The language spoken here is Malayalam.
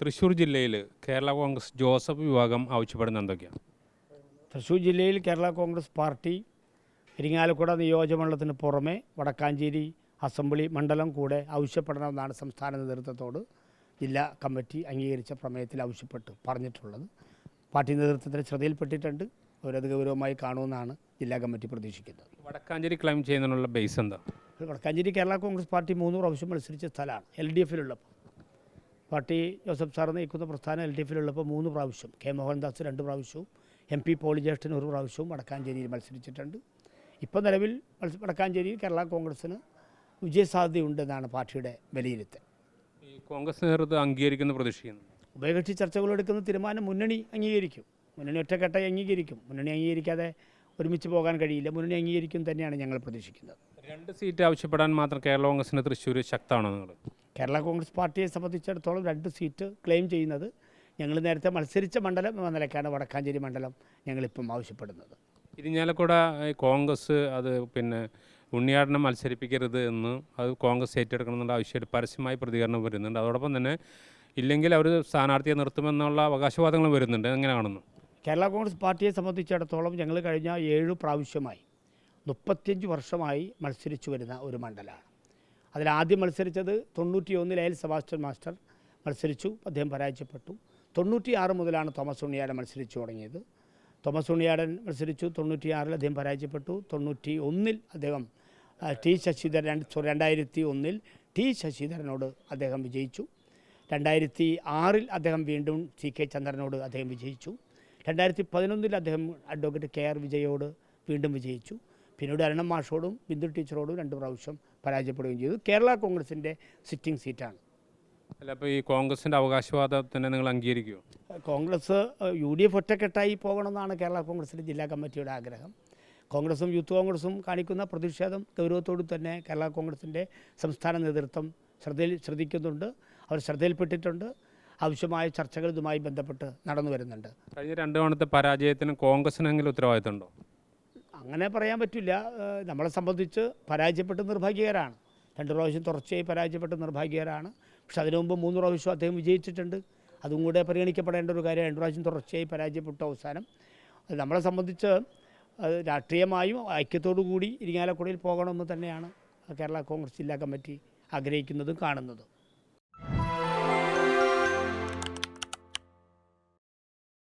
തൃശ്ശൂർ ജില്ലയിൽ കേരള കോൺഗ്രസ് ജോസഫ് വിഭാഗം ആവശ്യപ്പെടുന്ന എന്തൊക്കെയാണ്? തൃശ്ശൂർ ജില്ലയിൽ കേരള കോൺഗ്രസ് പാർട്ടി ഇരിങ്ങാലക്കുട നിയോജകമണ്ഡലത്തിന് പുറമെ വടക്കാഞ്ചേരി അസംബ്ലി മണ്ഡലം കൂടെ ആവശ്യപ്പെടണമെന്നാണ് സംസ്ഥാന നേതൃത്വത്തോട് ജില്ലാ കമ്മിറ്റി അംഗീകരിച്ച പ്രമേയത്തിൽ പറഞ്ഞിട്ടുള്ളത്. പാർട്ടി നേതൃത്വത്തിന് ശ്രദ്ധയിൽപ്പെട്ടിട്ടുണ്ട്. അവരത് ഗൗരവമായി കാണുമെന്നാണ് ജില്ലാ കമ്മിറ്റി പ്രതീക്ഷിക്കുന്നത്. വടക്കാഞ്ചേരി ക്ലെയിം ചെയ്യുന്നതിനുള്ള ബേസ് എന്താ? വടക്കാഞ്ചേരി കേരള കോൺഗ്രസ് പാർട്ടി 3 പ്രാവശ്യം മത്സരിച്ച സ്ഥലമാണ്. LDF-ലുള്ളപ്പോൾ പാർട്ടി ജോസഫ് സാർ നയിക്കുന്ന പ്രസ്ഥാനം LDF-ലുള്ളപ്പോൾ 3 പ്രാവശ്യം, കെ മോഹൻദാസ് 2 പ്രാവശ്യവും MP പോളി ജ്യേഷ്ഠൻ 1 പ്രാവശ്യവും വടക്കാഞ്ചേരിയിൽ മത്സരിച്ചിട്ടുണ്ട്. ഇപ്പോൾ നിലവിൽ വടക്കാഞ്ചേരിയിൽ കേരള കോൺഗ്രസ്സിന് വിജയസാധ്യതയുണ്ടെന്നാണ് പാർട്ടിയുടെ വിലയിരുത്തൽ. ഈ കോൺഗ്രസ് നേതൃത്വം അംഗീകരിക്കുന്ന പ്രതീക്ഷിക്കുന്നു. ഉഭയകക്ഷി ചർച്ചകളെടുക്കുന്ന തീരുമാനം മുന്നണി അംഗീകരിക്കും. മുന്നണി ഒറ്റക്കെട്ടായി അംഗീകരിക്കും. മുന്നണി അംഗീകരിക്കാതെ ഒരുമിച്ച് പോകാൻ കഴിയില്ല. മുന്നണി അംഗീകരിക്കും തന്നെയാണ് ഞങ്ങൾ പ്രതീക്ഷിക്കുന്നത്. 2 സീറ്റ് ആവശ്യപ്പെടാൻ മാത്രം കേരള കോൺഗ്രസിന് തൃശ്ശൂർ ശക്തമാണോ നിങ്ങൾ? കേരള കോൺഗ്രസ് പാർട്ടിയെ സംബന്ധിച്ചിടത്തോളം 2 സീറ്റ് ക്ലെയിം ചെയ്യുന്നത് ഞങ്ങൾ നേരത്തെ മത്സരിച്ച മണ്ഡലം എന്ന നിലയ്ക്കാണ് വടക്കാഞ്ചേരി മണ്ഡലം ഞങ്ങളിപ്പം ആവശ്യപ്പെടുന്നത്. ഇരിഞ്ഞാലക്കുട കോൺഗ്രസ് അത് ഉണ്ണിയാടനെ മത്സരിപ്പിക്കരുത് എന്ന് അത് കോൺഗ്രസ് ഏറ്റെടുക്കണമെന്നുള്ള ആവശ്യമായിട്ട് പരസ്യമായി പ്രതികരണം വരുന്നുണ്ട്. അതോടൊപ്പം തന്നെ ഇല്ലെങ്കിൽ അവർ സ്ഥാനാർത്ഥിയെ നിർത്തുമെന്നുള്ള അവകാശവാദങ്ങൾ വരുന്നുണ്ട്. എങ്ങനെ കാണുന്നു? കേരള കോൺഗ്രസ് പാർട്ടിയെ സംബന്ധിച്ചിടത്തോളം ഞങ്ങൾ കഴിഞ്ഞ 7 പ്രാവശ്യമായി 35 വർഷമായി മത്സരിച്ചു വരുന്ന ഒരു മണ്ഡലമാണ്. അതിലാദ്യം മത്സരിച്ചത് 91 എൽ സെബാസ്റ്റ്യൻ മാസ്റ്റർ മത്സരിച്ചു, അദ്ദേഹം പരാജയപ്പെട്ടു. 96 മുതലാണ് തോമസ് ഉണ്ണിയാടൻ മത്സരിച്ചു തുടങ്ങിയത്. തോമസ് ഉണ്ണിയാടൻ മത്സരിച്ചു, 96-ൽ അദ്ദേഹം പരാജയപ്പെട്ടു. 91-ൽ അദ്ദേഹം രണ്ടായിരത്തി 2001-ൽ ടി ശശിധരനോട് അദ്ദേഹം വിജയിച്ചു. 2006-ൽ അദ്ദേഹം വീണ്ടും CK ചന്ദ്രനോട് അദ്ദേഹം വിജയിച്ചു. 2011-ൽ അദ്ദേഹം അഡ്വക്കേറ്റ് KR വിജയോട് വീണ്ടും വിജയിച്ചു. പിന്നീട് അരുണം മാഷോടും ബിന്ദു ടീച്ചറോടും 2 പ്രാവശ്യം പരാജയപ്പെടുകയും ചെയ്തു. കേരള കോൺഗ്രസിൻ്റെ സിറ്റിംഗ് സീറ്റാണ്. അല്ല, അപ്പോൾ ഈ കോൺഗ്രസിൻ്റെ അവകാശവാദത്തിനെ നിങ്ങൾ അംഗീകരിക്കുമോ? കോൺഗ്രസ് UDF ഒറ്റക്കെട്ടായി പോകണമെന്നാണ് കേരള കോൺഗ്രസിൻ്റെ ജില്ലാ കമ്മിറ്റിയുടെ ആഗ്രഹം. കോൺഗ്രസും യൂത്ത് കോൺഗ്രസും കാണിക്കുന്ന പ്രതിഷേധം ഗൗരവത്തോടു തന്നെ കേരള കോൺഗ്രസിൻ്റെ സംസ്ഥാന നേതൃത്വം ശ്രദ്ധിക്കുന്നുണ്ട്. അവർ ശ്രദ്ധയിൽപ്പെട്ടിട്ടുണ്ട്. ആവശ്യമായ ചർച്ചകൾ ഇതുമായി ബന്ധപ്പെട്ട് നടന്നു വരുന്നുണ്ട്. കഴിഞ്ഞ 2 തവണത്തെ പരാജയത്തിന് കോൺഗ്രസിനെങ്കിലും ഉത്തരവാദിത്തമുണ്ടോ? അങ്ങനെ പറയാൻ പറ്റില്ല. നമ്മളെ സംബന്ധിച്ച് പരാജയപ്പെട്ട് നിർഭാഗ്യകരമാണ്. 2 പ്രാവശ്യം തുടർച്ചയായി പരാജയപ്പെട്ട് നിർഭാഗ്യകരമാണ്. പക്ഷെ അതിനു മുമ്പ് 3 പ്രാവശ്യം അദ്ദേഹം വിജയിച്ചിട്ടുണ്ട്. അതും കൂടെ പരിഗണിക്കപ്പെടേണ്ട ഒരു കാര്യം. 2 പ്രാവശ്യം തുടർച്ചയായി പരാജയപ്പെട്ടു അവസാനം. അത് നമ്മളെ സംബന്ധിച്ച് രാഷ്ട്രീയമായും ഐക്യത്തോടു കൂടി ഇരിങ്ങാലക്കുടയിൽ പോകണമെന്ന് തന്നെയാണ് കേരള കോൺഗ്രസ് ജില്ലാ കമ്മിറ്റി ആഗ്രഹിക്കുന്നതും കാണുന്നതും.